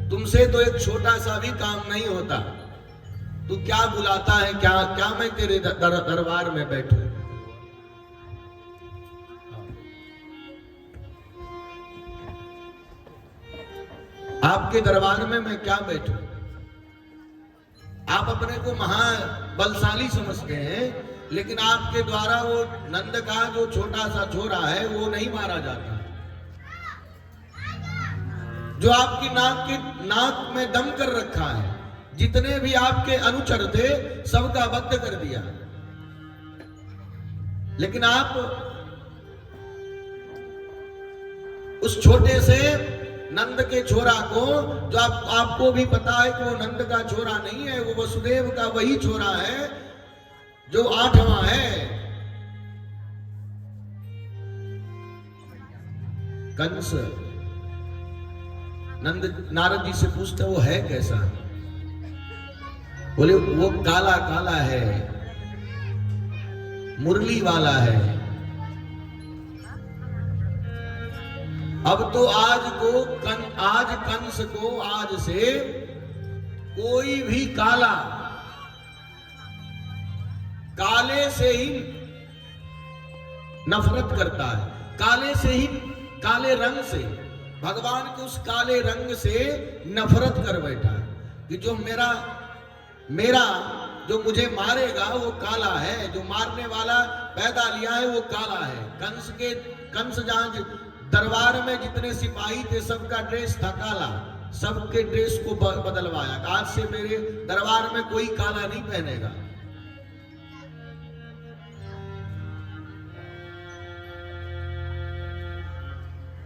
तुमसे तो एक छोटा सा भी काम नहीं होता, तू क्या बुलाता है, क्या क्या मैं तेरे दरबार में बैठूं। आपके दरबार में मैं क्या बैठूं। आप अपने को महाबलशाली समझते हैं, लेकिन आपके द्वारा वो नंद का जो छोटा सा छोरा है वो नहीं मारा जाता। जो आपकी नाक में दम कर रखा है, जितने भी आपके अनुचर थे सबका वध कर दिया। लेकिन आप उस छोटे से नंद के छोरा को, जो आपको भी पता है कि वो नंद का छोरा नहीं है, वो वसुदेव का वही छोरा है जो 8वां है। कंस नारद जी से पूछते वो है कैसा। बोले वो काला काला है, मुरली वाला है। अब तो आज कंस को आज से कोई भी काले से ही नफरत करता है, काले से ही, काले रंग से, भगवान के उस काले रंग से नफरत कर बैठा है कि जो मेरा जो मुझे मारेगा वो काला है, जो मारने वाला पैदा लिया है वो काला है। कंस जहां दरबार में जितने सिपाही थे सबका ड्रेस था काला, सबके ड्रेस को बदलवाया। आज से मेरे दरबार में कोई काला नहीं पहनेगा।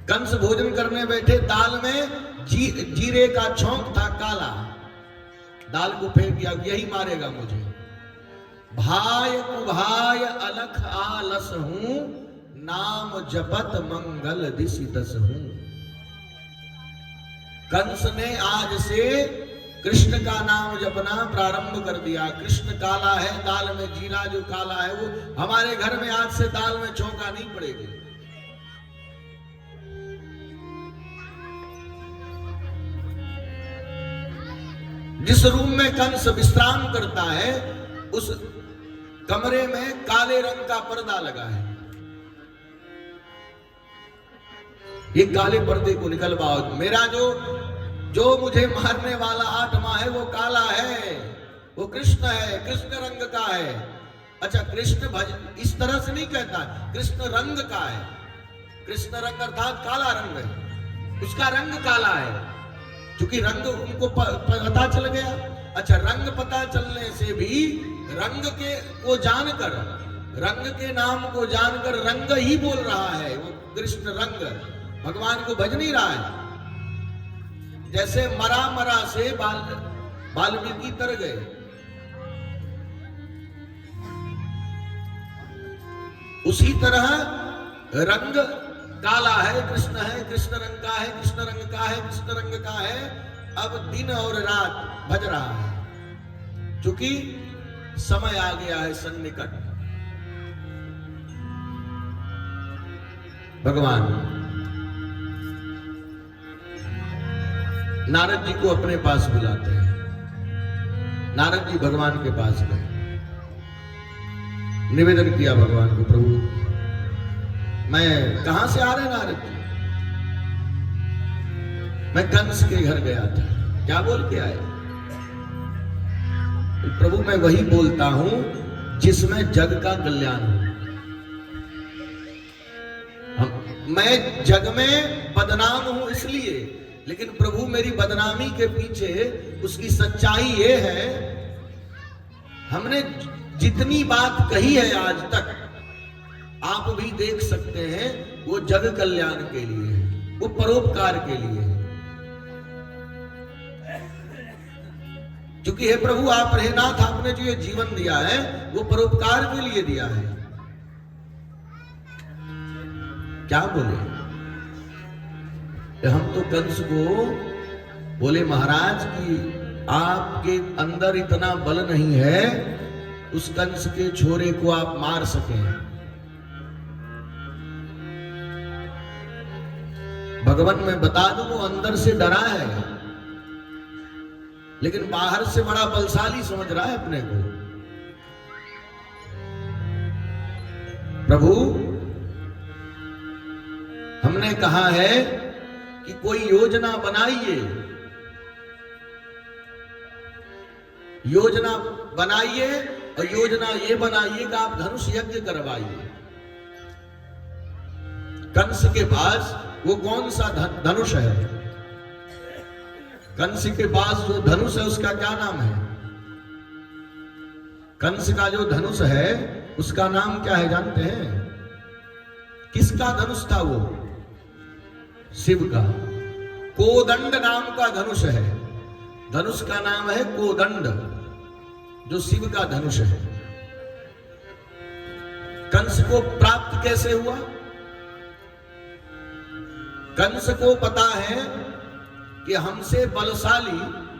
कंस भोजन करने बैठे, दाल में जीरे का छौंक था काला, दाल को फेंक दिया, यही मारेगा मुझे। भाय कुभाय अलख आलस हूं, नाम जपत मंगल दिशि दस हूं। कंस ने आज से कृष्ण का नाम जपना प्रारंभ कर दिया। कृष्ण काला है, दाल में जीरा जो काला है वो हमारे घर में आज से दाल में चौंका नहीं पड़ेगी। जिस रूम में कंस विश्राम करता है उस कमरे में काले रंग का पर्दा लगा है। ये काले पर्दे को निकलवाओ। मेरा जो मुझे मारने वाला 8वां है वो काला है, वो कृष्ण है, कृष्ण रंग का है। अच्छा, कृष्ण इस तरह से नहीं कहता, कृष्ण रंग का है। कृष्ण रंग अर्थात काला रंग है, उसका रंग काला है, क्योंकि रंग उनको पता चल गया। अच्छा, रंग पता चलने से भी रंग को जानकर, रंग के नाम को जानकर रंग ही बोल रहा है, वो कृष्ण रंग भगवान को भज नहीं रहा है। जैसे मरा से वाल्मीकि तर गए, उसी तरह रंग काला है, कृष्ण रंग का है, कृष्ण रंग का है, कृष्ण रंग का है। अब दिन और रात भज रहा है, क्योंकि समय आ गया है सन्निकट। भगवान नारद जी को अपने पास बुलाते हैं। नारद जी भगवान के पास गए, निवेदन किया भगवान को, प्रभु मैं कहां से आ रहे नारद जी? मैं कंस के घर गया था। क्या बोल के आए? प्रभु मैं वही बोलता हूं जिसमें जग का कल्याण हो। मैं जग में बदनाम हूं इसलिए, लेकिन प्रभु मेरी बदनामी के पीछे उसकी सच्चाई ये है, हमने जितनी बात कही है आज तक, आप भी देख सकते हैं, वो जग कल्याण के लिए है, वो परोपकार के लिए है। क्योंकि हे प्रभु आप रहे नाथ, आपने जो ये जीवन दिया है वो परोपकार के लिए दिया है। क्या बोले? हम तो कंस को बोले महाराज कि आपके अंदर इतना बल नहीं है उस कंस के छोरे को आप मार सकें। भगवान मैं बता दूं वो अंदर से डरा है, लेकिन बाहर से बड़ा बलशाली समझ रहा है अपने को। प्रभु, हमने कहा है कि कोई योजना बनाइए, योजना बनाइए, और योजना ये बनाइए कि आप धनुष यज्ञ करवाइए। कंस के पास वो कौन सा धनुष है? कंस के पास जो धनुष है उसका क्या नाम है? कंस का जो धनुष है उसका नाम क्या है जानते हैं? किसका धनुष था वो? शिव का। कोदंड नाम का धनुष है। धनुष का नाम है कोदंड, जो शिव का धनुष है। कंस को प्राप्त कैसे हुआ? कंस को पता है कि हमसे बलशाली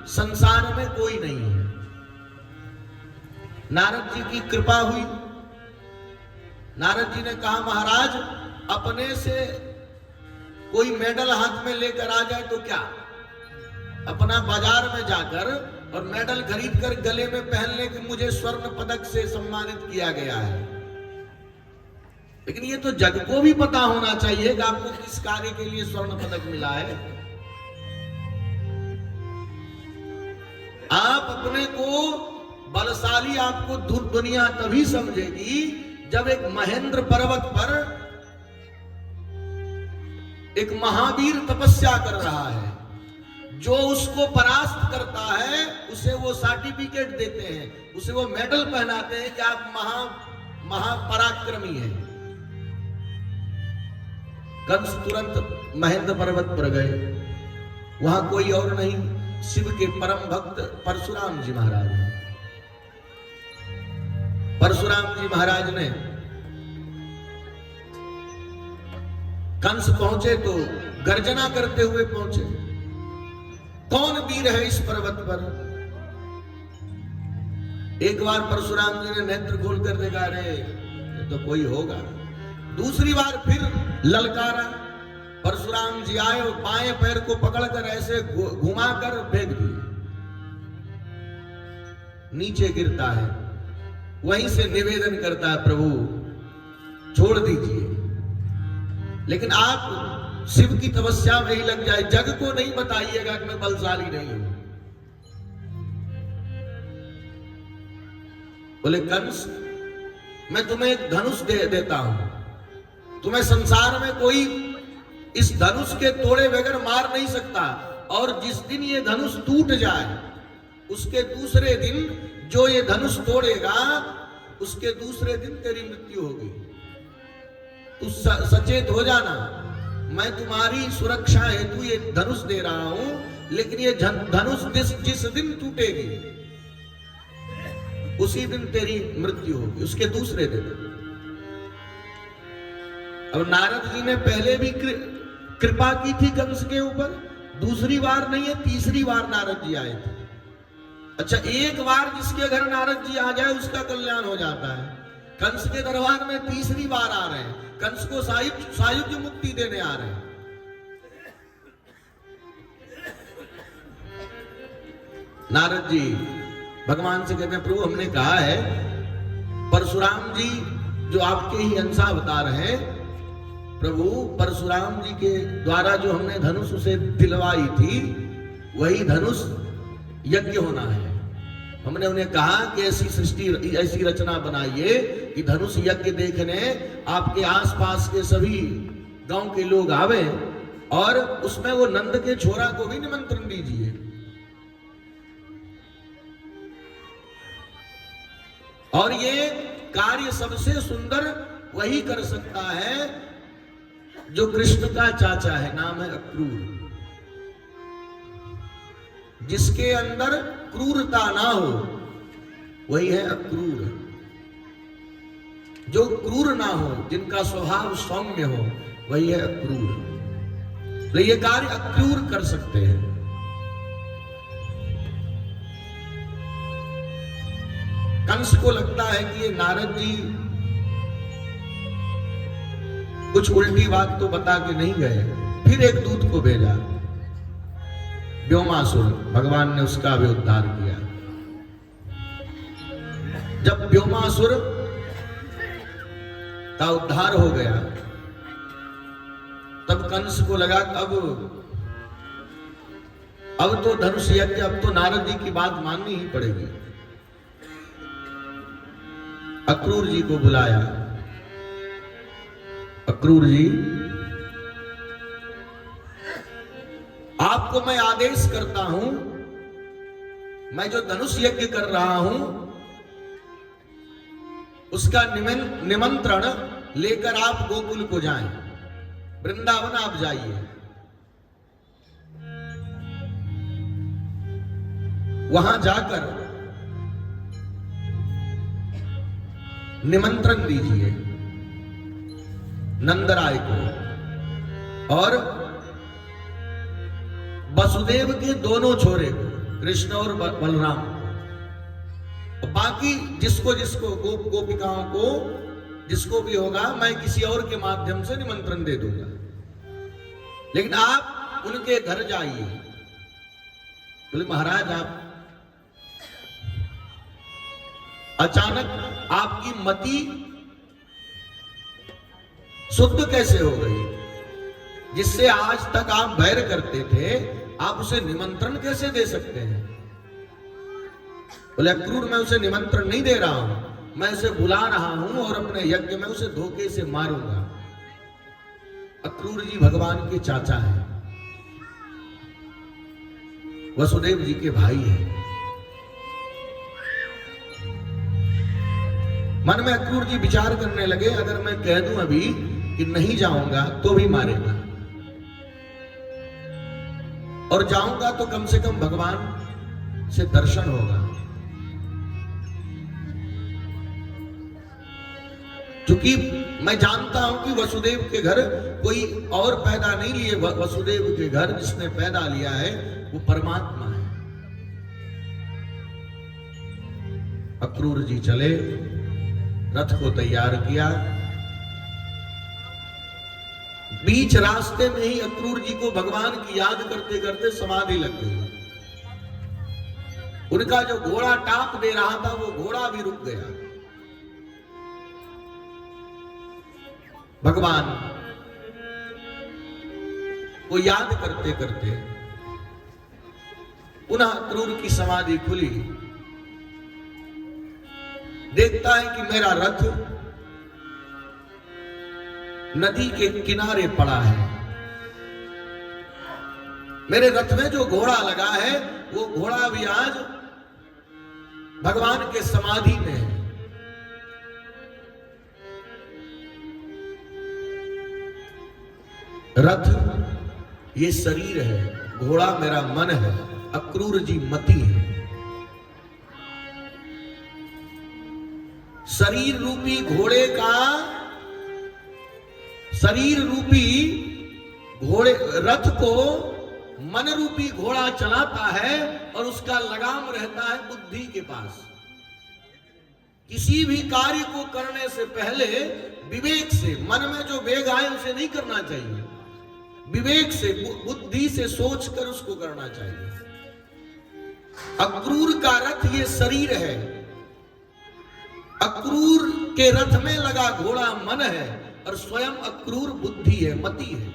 संसार में कोई नहीं है। नारद जी की कृपा हुई। नारद जी ने कहा, महाराज अपने से कोई मेडल हाथ में लेकर आ जाए तो क्या, अपना बाजार में जाकर और मेडल खरीद कर गले में पहन ले कि मुझे स्वर्ण पदक से सम्मानित किया गया है। लेकिन ये तो जग को भी पता होना चाहिए कि आपको किस कार्य के लिए स्वर्ण पदक मिला है। आप अपने को बलशाली, आपको दुनिया तभी समझेगी जब एक महेंद्र पर्वत पर एक महावीर तपस्या कर रहा है। जो उसको परास्त करता है उसे वो सर्टिफिकेट देते हैं, उसे वो मेडल पहनाते हैं कि आप महापराक्रमी हैं। कंस तुरंत महेंद्र पर्वत पर गए। वहां कोई और नहीं, शिव के परम भक्त परशुराम जी महाराज हैं। परशुराम जी महाराज ने कंस पहुंचे तो गर्जना करते हुए पहुंचे, कौन वीर है इस पर्वत पर? एक बार परशुराम जी ने नेत्र खोल कर देखा, अरे तो कोई होगा। दूसरी बार फिर ललकारा। परशुराम जी आए और बाएं पैर को पकड़कर ऐसे घुमाकर फेंक दिए, नीचे गिरता है। वहीं से निवेदन करता है, प्रभु छोड़ दीजिए, लेकिन आप शिव की तपस्या में ही लग जाए, जग को नहीं बताइएगा कि मैं बलशाली नहीं हूं। बोले, कंस मैं तुम्हें एक धनुष दे देता हूं, तुम्हें संसार में कोई इस धनुष के तोड़े बगैर मार नहीं सकता, और जिस दिन ये धनुष टूट जाए उसके दूसरे दिन जो ये धनुष तोड़ेगा उसके दूसरे दिन तेरी मृत्यु होगी। तू सचेत हो जाना, मैं तुम्हारी सुरक्षा हेतु ये धनुष दे रहा हूं, लेकिन ये धनुष जिस दिन टूटेगी उसी दिन तेरी मृत्यु होगी, उसके दूसरे दिन। अब नारद जी ने पहले भी कृपा की थी कंस के ऊपर, दूसरी बार नहीं है, तीसरी बार नारद जी आए थे। अच्छा, एक बार जिसके घर नारद जी आ जाए उसका कल्याण हो जाता है। कंस के दरबार में तीसरी बार आ रहे हैं, कंस को सायुज्य मुक्ति देने आ रहे हैं। नारद जी भगवान से कहते हैं, प्रभु हमने कहा है परशुराम जी जो आपके ही अंश अवतार हैं, प्रभु परशुराम जी के द्वारा जो हमने धनुष उसे दिलवाई थी वही धनुष यज्ञ होना है। हमने उन्हें कहा कि ऐसी सृष्टि, ऐसी रचना बनाइए कि धनुष यज्ञ देखने आपके आसपास के सभी गांव के लोग आवे, और उसमें वो नंद के छोरा को भी निमंत्रण दीजिए। और ये कार्य सबसे सुंदर वही कर सकता है जो कृष्ण का चाचा है, नाम है अक्रूर। जिसके अंदर क्रूरता ना हो वही है अक्रूर। जो क्रूर ना हो, जिनका स्वभाव सौम्य हो, वही है अक्रूर। तो ये कार्य अक्रूर कर सकते हैं। कंस को लगता है कि ये नारद जी कुछ उल्टी बात तो बता के नहीं गए, फिर एक दूत को भेजा। व्योमासुर, भगवान ने उसका भी उद्धार किया। जब व्योमासुर का उद्धार हो गया तब कंस को लगा अब तो धनुष यज्ञ, अब तो नारद जी की बात माननी ही पड़ेगी। अक्रूर जी को बुलाया। अक्रूर जी, आपको मैं आदेश करता हूं, मैं जो धनुष यज्ञ कर रहा हूं उसका निमंत्रण लेकर आप गोकुल को जाएं, वृंदावन आप जाइए। वहां जाकर निमंत्रण दीजिए नंदराय को और वसुदेव के दोनों छोरे को, कृष्ण और बलराम, बाकी जिसको जिसको गोपिकाओं को जिसको भी होगा मैं किसी और के माध्यम से निमंत्रण दे दूंगा, लेकिन आप उनके घर जाइए। बोले महाराज, आप अचानक आपकी मति शुद्ध कैसे हो गई? जिससे आज तक आप वैर करते थे, आप उसे निमंत्रण कैसे दे सकते हैं? बोले अक्रूर, मैं उसे निमंत्रण नहीं दे रहा हूं, मैं उसे बुला रहा हूं और अपने यज्ञ में उसे धोखे से मारूंगा। अक्रूर जी भगवान के चाचा हैं, वसुदेव जी के भाई हैं। मन में अक्रूर जी विचार करने लगे, अगर मैं कह दूं अभी कि नहीं जाऊंगा तो भी मारेगा, और जाऊंगा तो कम से कम भगवान से दर्शन होगा। क्योंकि मैं जानता हूं कि वसुदेव के घर कोई और पैदा नहीं लिए, वसुदेव के घर जिसने पैदा लिया है वो परमात्मा है। अक्रूर जी चले, रथ को तैयार किया। बीच रास्ते में ही अक्रूर जी को भगवान की याद करते करते समाधि लग गई। उनका जो घोड़ा टाप दे रहा था वो घोड़ा भी रुक गया। भगवान को याद करते करते पुनः अक्रूर की समाधि खुली। देखता है कि मेरा रथ नदी के किनारे पड़ा है। मेरे रथ में जो घोड़ा लगा है वो घोड़ा भी आज भगवान के समाधि में है। रथ ये शरीर है, घोड़ा मेरा मन है, अक्रूर जी मति है। शरीर रूपी घोड़े का, शरीर रूपी घोड़े रथ को मन रूपी घोड़ा चलाता है और उसका लगाम रहता है बुद्धि के पास। किसी भी कार्य को करने से पहले विवेक से, मन में जो वेग आए उसे नहीं करना चाहिए, विवेक से बुद्धि से सोचकर उसको करना चाहिए। अक्रूर का रथ ये शरीर है, अक्रूर के रथ में लगा घोड़ा मन है और स्वयं अक्रूर बुद्धि है, मति है,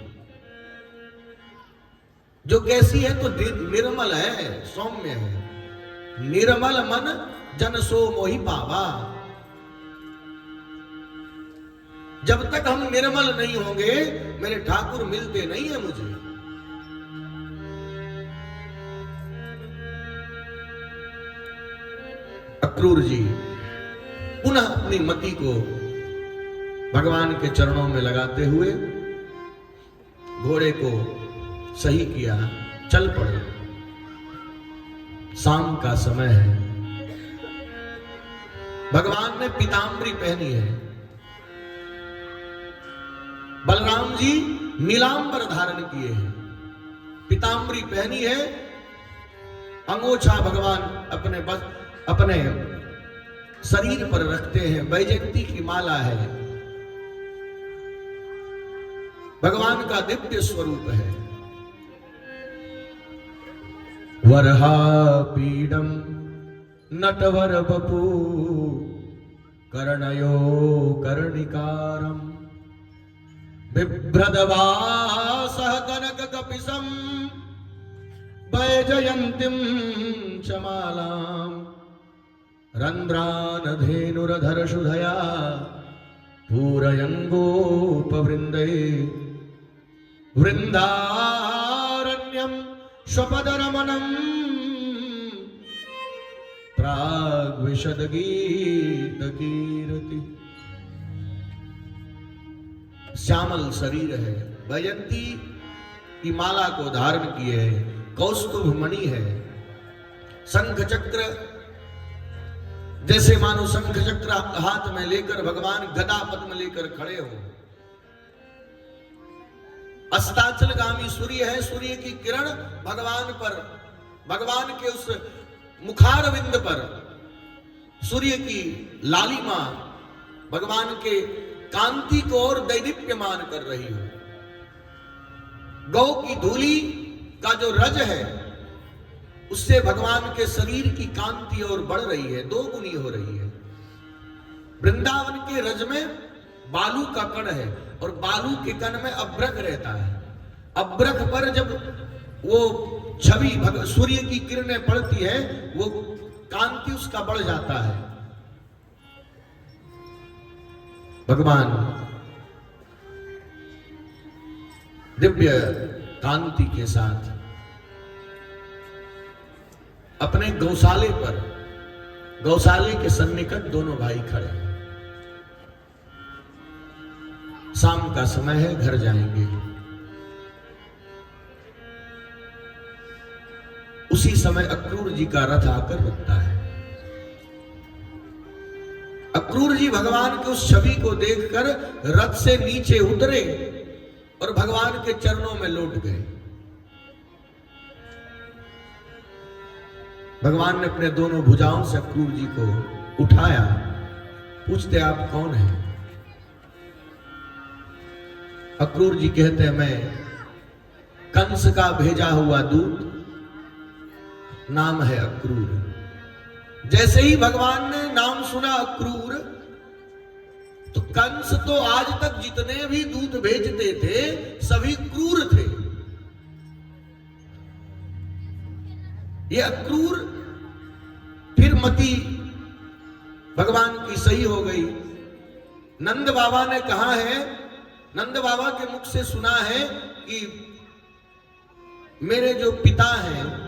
जो कैसी है तो निर्मल है, सौम्य है। निर्मल मन जन सो मोहि पावा। जब तक हम निर्मल नहीं होंगे मेरे ठाकुर मिलते नहीं है मुझे। अक्रूर जी पुनः अपनी मति को भगवान के चरणों में लगाते हुए घोड़े को सही किया, चल पड़े। शाम का समय है, भगवान ने पीताम्बरी पहनी है, बलराम जी नीलांबर धारण किए हैं, पीताम्बरी पहनी है, अंगोछा भगवान अपने शरीर पर रखते हैं, वैजयंती की माला है, भगवान का दिव्य स्वरूप है। वरहापीडम नटवर बपू कर्णयो कर्णिकारम बिभ्रदवासः कनक कपिसम वैजयन्तीं चमालां रन्ध्रानधेनुरधरशुधया पूरयङ्गोपवृन्दै वृन्दारण्यं स्वपदरमणं प्राग्विशदगीतकीर्ति। श्यामल शरीर है, वैजयंती की माला को धारण किए है, कौस्तुभ मणि है, शंख चक्र जैसे मानो शंख चक्र हाथ में लेकर भगवान गदा पद्म लेकर खड़े हो। अस्ताचलगामी सूर्य है, सूर्य की किरण भगवान पर, भगवान के उस मुखारविंद पर सूर्य की लालिमा भगवान के कांति को और दैदीप्यमान कर रही हो। गौ की धूली का जो रज है उससे भगवान के शरीर की कांति और बढ़ रही है, दो गुनी हो रही है। वृंदावन के रज में बालू का कण है और बालू के कण में अभ्रक रहता है। अभ्रक पर जब वो छवि सूर्य की किरणें पड़ती है वो कांति उसका बढ़ जाता है। भगवान दिव्य कांति के साथ अपने गौशाले पर, गौशाले के सन्निकट दोनों भाई खड़े हैं। शाम का समय है, घर जाएंगे। उसी समय अक्रूर जी का रथ आकर रुकता है। अक्रूर जी भगवान की उस छवि को देखकर रथ से नीचे उतरे और भगवान के चरणों में लौट गए। भगवान ने अपने दोनों भुजाओं से अक्रूर जी को उठाया, पूछते आप कौन हैं? अक्रूर जी कहते हैं मैं कंस का भेजा हुआ दूत, नाम है अक्रूर। जैसे ही भगवान ने नाम सुना अक्रूर, तो कंस तो आज तक जितने भी दूत भेजते थे सभी क्रूर थे। ये अक्रूर फिर मति भगवान की सही हो गई। नंद बाबा ने कहा है, नंद बाबा के मुख से सुना है कि मेरे जो पिता हैं,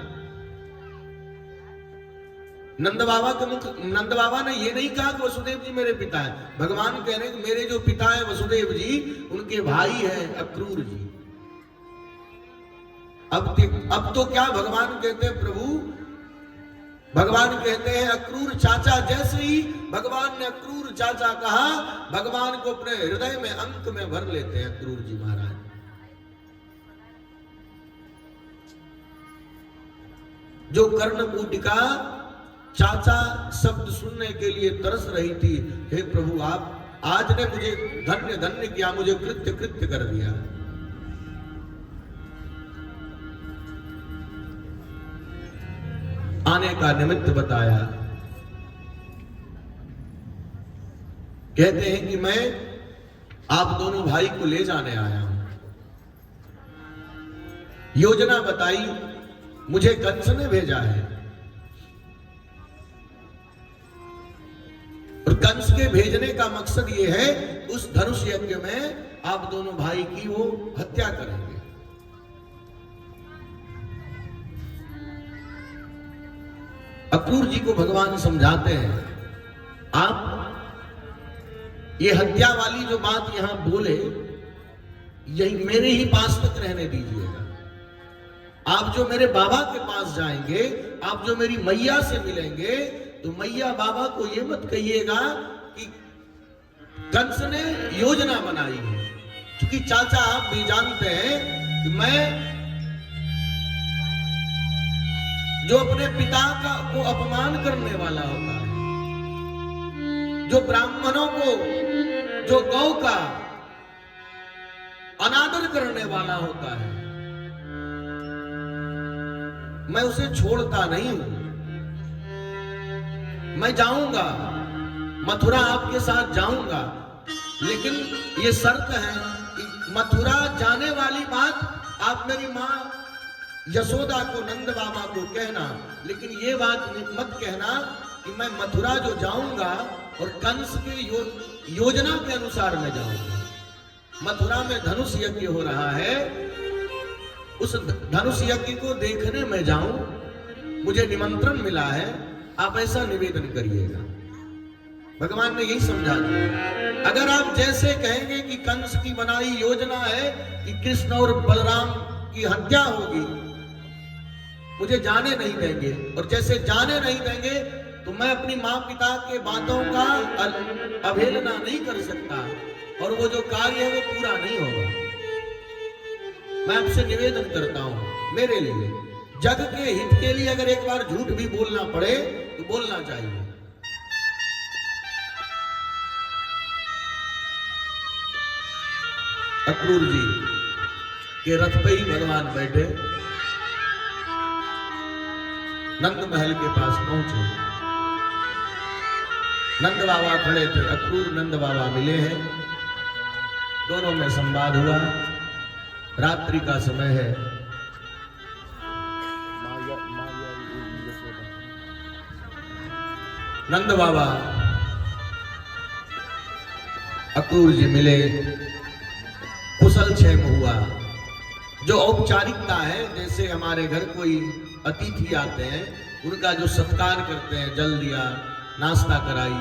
नंद बाबा ने ये नहीं कहा कि वसुदेव जी मेरे पिता हैं। भगवान कह रहे हैं कि मेरे जो पिता हैं वसुदेव जी, उनके भाई हैं अक्रूर जी। अब तो क्या भगवान कहते हैं प्रभु, भगवान कहते हैं अक्रूर चाचा। जैसे ही भगवान ने अक्रूर चाचा कहा, भगवान को अपने हृदय में अंक में भर लेते हैं अक्रूर जी महाराज। जो कर्णकूटिका चाचा शब्द सुनने के लिए तरस रही थी, हे प्रभु आप आज ने मुझे धन्य धन्य किया, मुझे कृत्य कृत्य कर दिया। आने का निमित्त बताया। कहते हैं कि मैं आप दोनों भाई को ले जाने आया हूं। योजना बताई, मुझे कंस ने भेजा है और कंस के भेजने का मकसद यह है उस धनुष यज्ञ में आप दोनों भाई की वो हत्या करेंगे। अक्रूर जी को भगवान समझाते हैं, आप ये हत्या वाली जो बात यहां बोले, यही मेरे ही पास तक रहने दीजिएगा। आप जो मेरे बाबा के पास जाएंगे, आप जो मेरी मैया से मिलेंगे, तो मैया बाबा को ये मत कहिएगा कि कंस ने योजना बनाई है। क्योंकि चाचा आप भी जानते हैं कि मैं जो अपने पिता को अपमान करने वाला होता है, जो ब्राह्मणों को, जो गौ का अनादर करने वाला होता है, मैं उसे छोड़ता नहीं हूं। मैं जाऊंगा, मथुरा आपके साथ जाऊंगा, लेकिन ये शर्त है कि मथुरा जाने वाली बात आप मेरी मां यशोदा को, नंद बाबा को कहना, लेकिन ये बात मत कहना कि मैं मथुरा जो जाऊंगा और कंस की योजना के अनुसार मैं जाऊंगा। मथुरा में धनुष यज्ञ हो रहा है, उस धनुष यज्ञ को देखने में जाऊं, मुझे निमंत्रण मिला है, आप ऐसा निवेदन करिएगा। भगवान ने यही समझा दिया। अगर आप जैसे कहेंगे कि कंस की बनाई योजना है कि कृष्ण और बलराम की हत्या होगी, मुझे जाने नहीं देंगे, और जैसे जाने नहीं देंगे तो मैं अपनी मां पिता के बातों का अवहेलना नहीं कर सकता, और वो जो कार्य है वो पूरा नहीं होगा। मैं आपसे निवेदन करता हूं, मेरे लिए, जग के हित के लिए अगर एक बार झूठ भी बोलना पड़े तो बोलना चाहिए। अक्रूर जी के रथ पे ही भगवान बैठे नंद महल के पास पहुंचे। नंद बाबा खड़े थे, अक्रूर नंद बाबा मिले हैं, दोनों में संवाद हुआ। रात्रि का समय है, नंद बाबा अक्रूर जी मिले, कुशल क्षेम हुआ। जो औपचारिकता है, जैसे हमारे घर कोई अतिथि आते हैं उनका जो सत्कार करते हैं, जल दिया, नाश्ता कराई,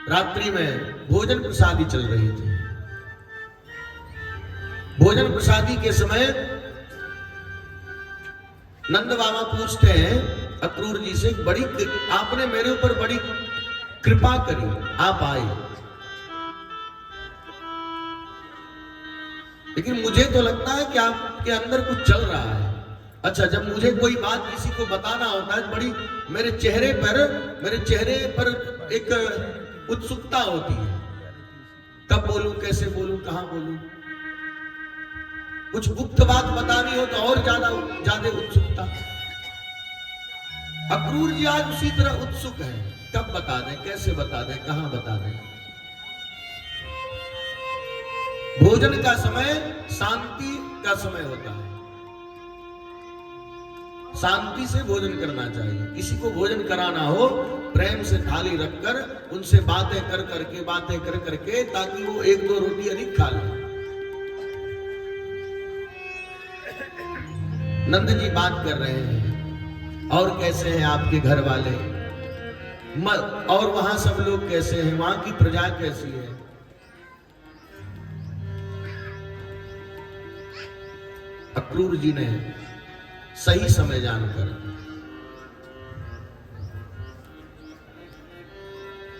रात्रि में भोजन प्रसादी चल रही थी। भोजन प्रसादी के समय नंद बाबा पूछते हैं अक्रूर जी से, आपने मेरे ऊपर बड़ी कृपा करी, आप आए, लेकिन मुझे तो लगता है कि आपके अंदर कुछ चल रहा है। अच्छा, जब मुझे कोई बात किसी को बताना होता है, बड़ी मेरे चेहरे पर एक उत्सुकता होती है, कब बोलूं, कैसे बोलूं, कहां बोलूं। कुछ गुप्त बात बतानी हो तो और ज्यादा उत्सुकता। अक्रूर जी आज उसी तरह उत्सुक है, कब बता दें, कैसे बता दें, कहां बता दें। भोजन का समय शांति का समय होता है, शांति से भोजन करना चाहिए। किसी को भोजन कराना हो, प्रेम से थाली रखकर उनसे बातें कर करके, ताकि वो एक दो रोटी अधिक खा ले। नंद जी बात कर रहे हैं, और कैसे हैं आपके घर वाले, और वहां सब लोग कैसे हैं, वहां की प्रजा कैसी है। अक्रूर जी ने सही समय जानकर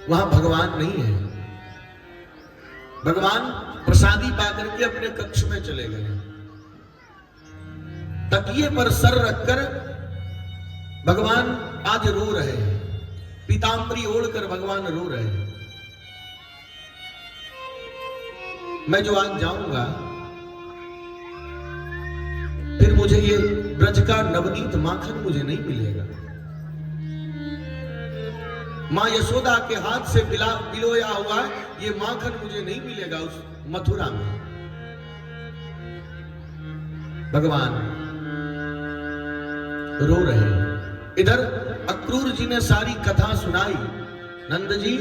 वहां भगवान नहीं है, भगवान प्रसादी पाकर के अपने कक्ष में चले गए। तकिए पर सर रखकर भगवान आज रो रहे हैं, पीतांबरी ओढ़कर भगवान रो रहे हैं। मैं जो आज जाऊंगा, फिर मुझे ये ब्रज का नवनीत माखन मुझे नहीं मिलेगा। मां यशोदा के हाथ से पिलोया हुआ ये माखन मुझे नहीं मिलेगा उस मथुरा में। भगवान रो रहे हैं। इधर अक्रूर जी ने सारी कथा सुनाई, नंद जी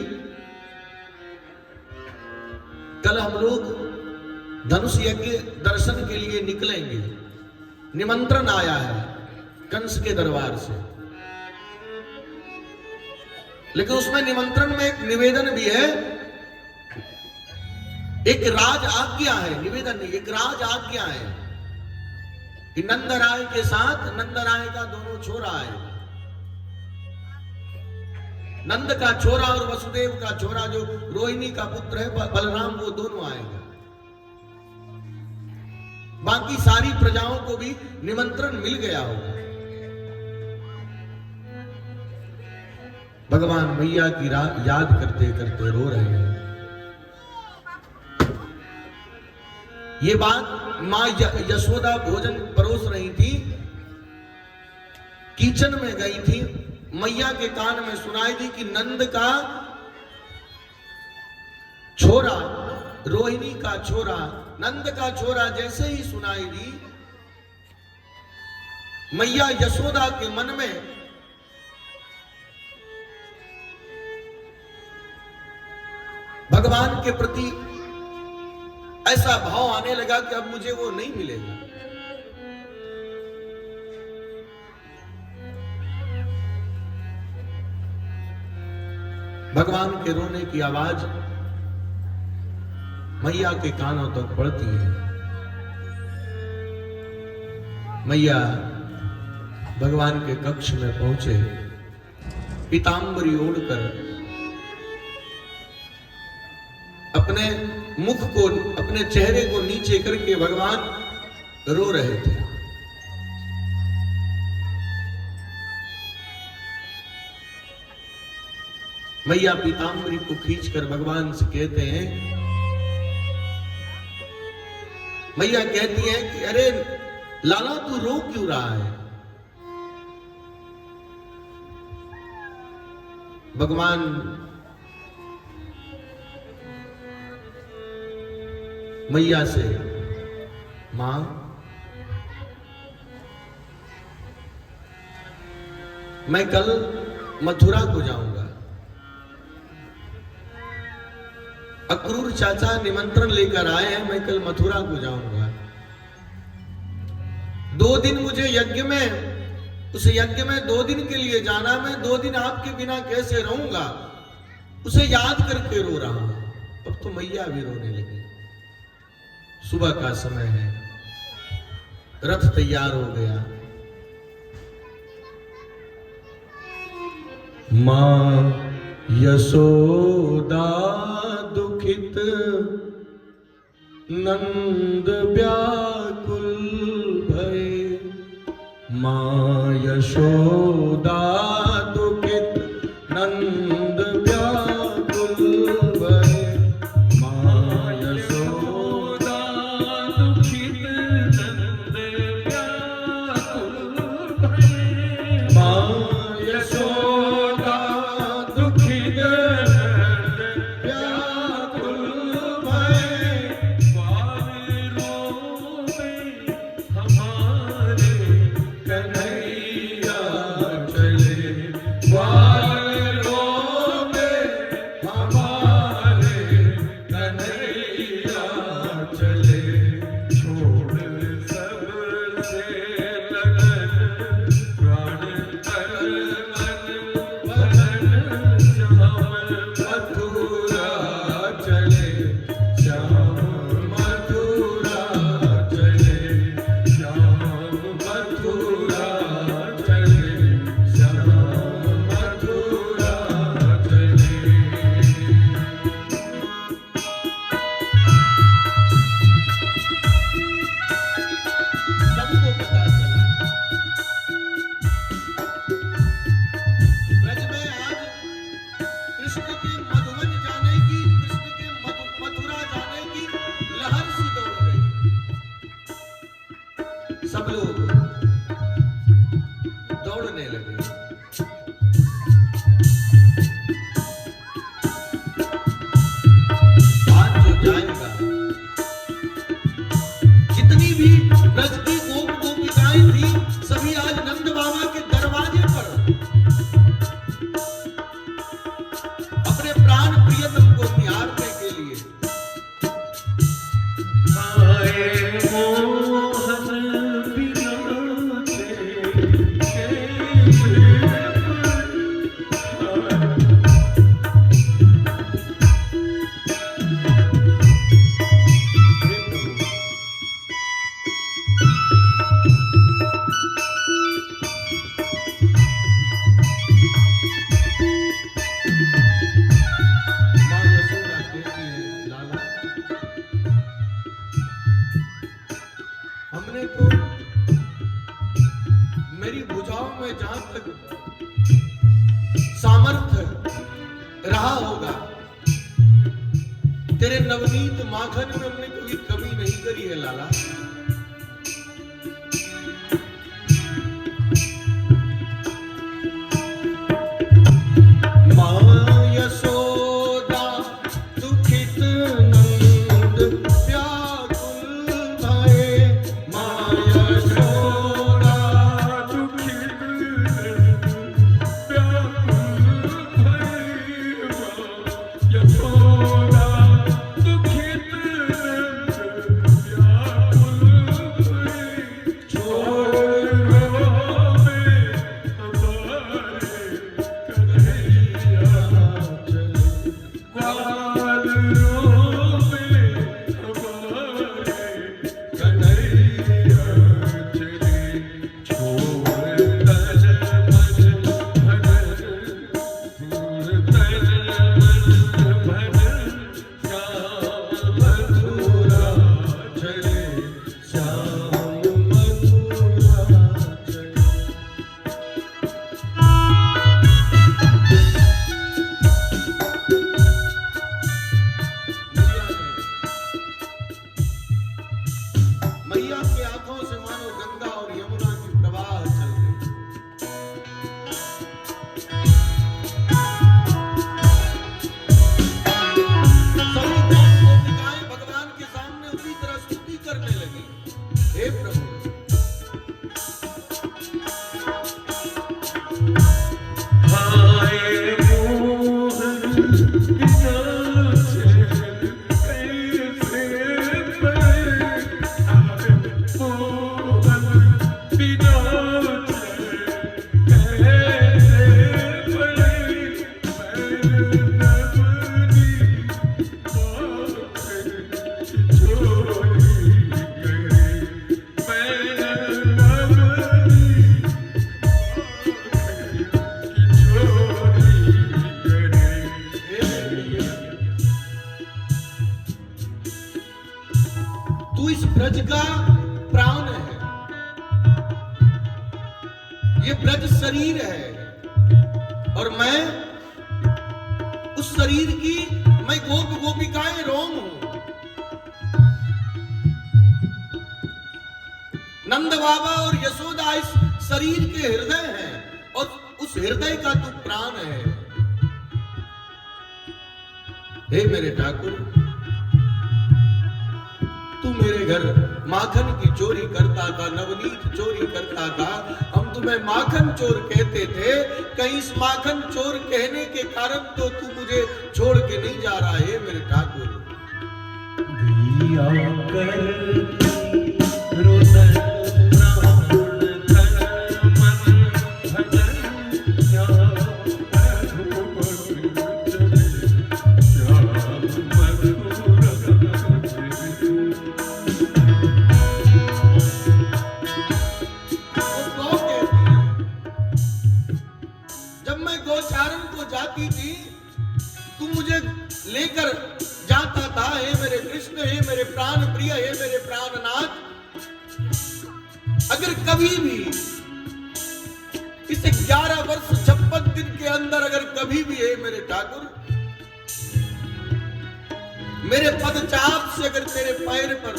कल हम लोग धनुष यज्ञ दर्शन के लिए निकलेंगे, निमंत्रण आया है कंस के दरबार से, लेकिन उसमें निमंत्रण में एक निवेदन भी है, एक राज आज्ञा है, निवेदन नहीं, एक राज आज्ञा है कि नंदराय के साथ नंदराय का दोनों छोरा आए, नंद का छोरा और वसुदेव का छोरा जो रोहिणी का पुत्र है बलराम, वो दोनों आएगा। बाकी सारी प्रजाओं को भी निमंत्रण मिल गया होगा। भगवान मैया की याद करते करते रो रहे हैं। ये बात मां यशोदा भोजन परोस रही थी, किचन में गई थी, मैया के कान में सुनाई दी कि नंद का छोरा, रोहिणी का छोरा, नंद का छोरा जैसे ही सुनाई दी, मैया यशोदा के मन में भगवान के प्रति ऐसा भाव आने लगा कि अब मुझे वो नहीं मिलेगा। भगवान के रोने की आवाज मैया के कानों तक पड़ती है। मैया भगवान के कक्ष में पहुंचे, पीतांबरी ओढ़कर अपने मुख को, अपने चेहरे को नीचे करके भगवान रो रहे थे। मैया पीतांबरी को खींचकर भगवान से कहते हैं, मैया कहती है कि अरे लाला तू रो क्यों रहा है? भगवान मैया से, मां मैं कल मथुरा को जाऊंगा, अक्रूर चाचा निमंत्रण लेकर आए हैं, मैं कल मथुरा को जाऊंगा। 2 दिन मुझे यज्ञ में, उस यज्ञ में 2 दिन के लिए जाना, मैं 2 दिन आपके बिना कैसे रहूंगा, उसे याद करके रो रहा हूं। अब तो मैया भी रोने लगी। सुबह का समय है, रथ तैयार हो गया। मां यशोदा दुखित नंद व्याकुल भय, मां यशोदा दुखित नंद व्याकुल भय, मां यशोदा दुखित नंद व्याकुल भय, मां यशोदा दुखित सब लोग दौड़ने लगे। आज जो जाएगा, जितनी भी ब्रज की गोप गोपिकाएं थी, सभी आज नंद बाबा के दरवाजे पर अपने प्राण प्रियतम को निहारने के लिए रहा होगा, तेरे नवनीत माखन में हमने कभी नहीं करी है लाला। तू इस ब्रज का प्राण है, ये ब्रज शरीर है और मैं उस शरीर की, मैं गोप गोपिकाएं रोम हूं। नंद बाबा और यशोदा इस शरीर के हृदय हैं और उस हृदय का तू प्राण है। हे मेरे ठाकुर, तू मेरे घर माखन की चोरी करता था, नवनीत चोरी करता था। हम तुम्हें माखन चोर कहते थे, कहीं इस माखन चोर कहने के कारण तो तू मुझे छोड़ के नहीं जा रहा है मेरे ठाकुर। लेकर जाता था, हे मेरे कृष्ण, हे मेरे प्राण प्रिय, हे मेरे प्राणनाथ, अगर कभी भी इस 11 वर्ष 56 दिन के अंदर अगर कभी भी, हे मेरे ठाकुर, मेरे पदचाप से अगर तेरे पैर पर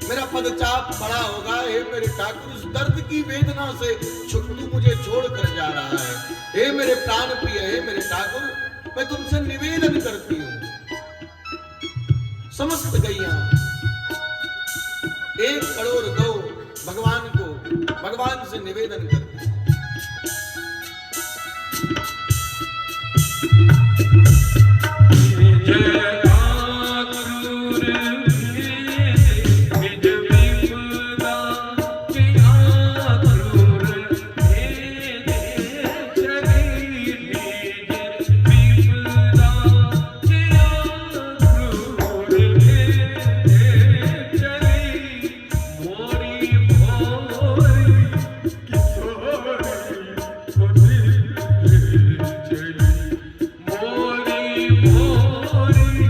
मेरा पदचाप पड़ा होगा, हे मेरे ठाकुर, उस दर्द की वेदना से तू मुझे छोड़ कर जा रहा है। हे मेरे प्राण प्रिय, हे मेरे ठाकुर, मैं तुमसे निवेदन करती हूं, समस्त गैया 1 करोड़ गौ भगवान को, भगवान से निवेदन करती हूं। मोरी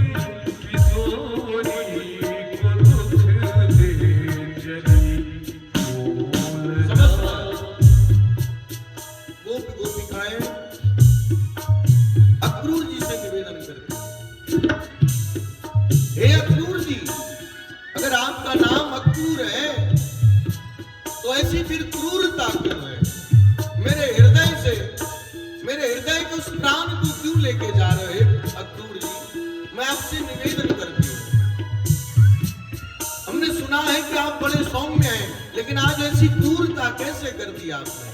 तो ऐसी फिर क्रूरता क्यों है? मेरे हृदय के उस प्राण को क्यों लेके जा रहे अक्रूर जी? मैं आपसे निवेदन करती हूँ, हमने सुना है कि आप बड़े सौम्य हैं, लेकिन आज ऐसी क्रूरता कैसे कर दी आपने?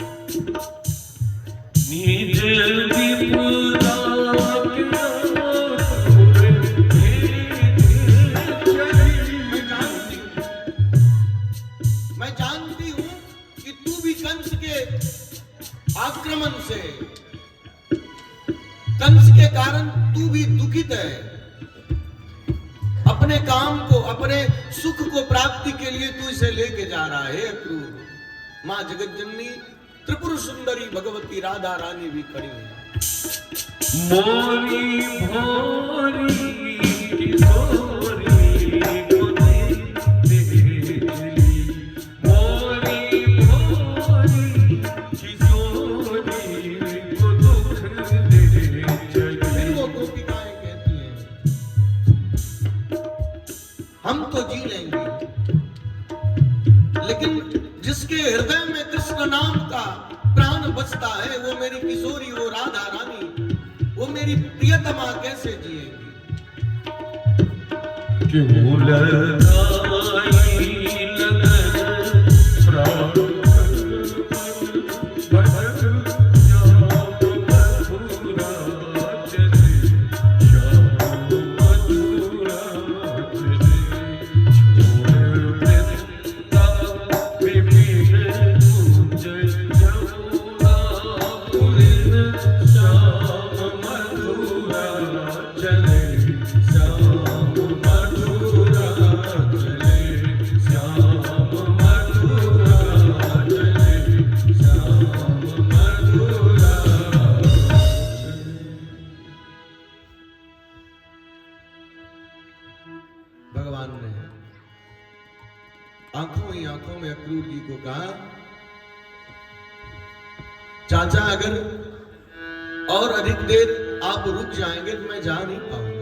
मैं जानती हूं कि तू भी कंस के आक्रमण से, कंस के कारण तू भी दुखित है। अपने काम को, अपने सुख को प्राप्ति के लिए तू इसे लेके जा रहा है अक्रूर। मां जगत जननी त्रिपुर सुंदरी भगवती राधा रानी भी खड़ी है। मोरी भोरी किशोरी को देली, मोरी भोरी किशोरी को दुख दे चली। फिर वो गोपिकाएं कहती हैं, हम तो जी लेंगे, लेकिन जिसके हृदय में कृष्ण नाम का प्राण बसता है, वो मेरी किशोरी, वो राधा रानी, वो मेरी प्रियतमा कैसे जिएगी? क्यों लगाई लगन प्राण भगवान ने आंखों ही आंखों में अक्रूर जी को कहा, चाचा अगर और अधिक देर आप रुक जाएंगे तो मैं जा नहीं पाऊंगा।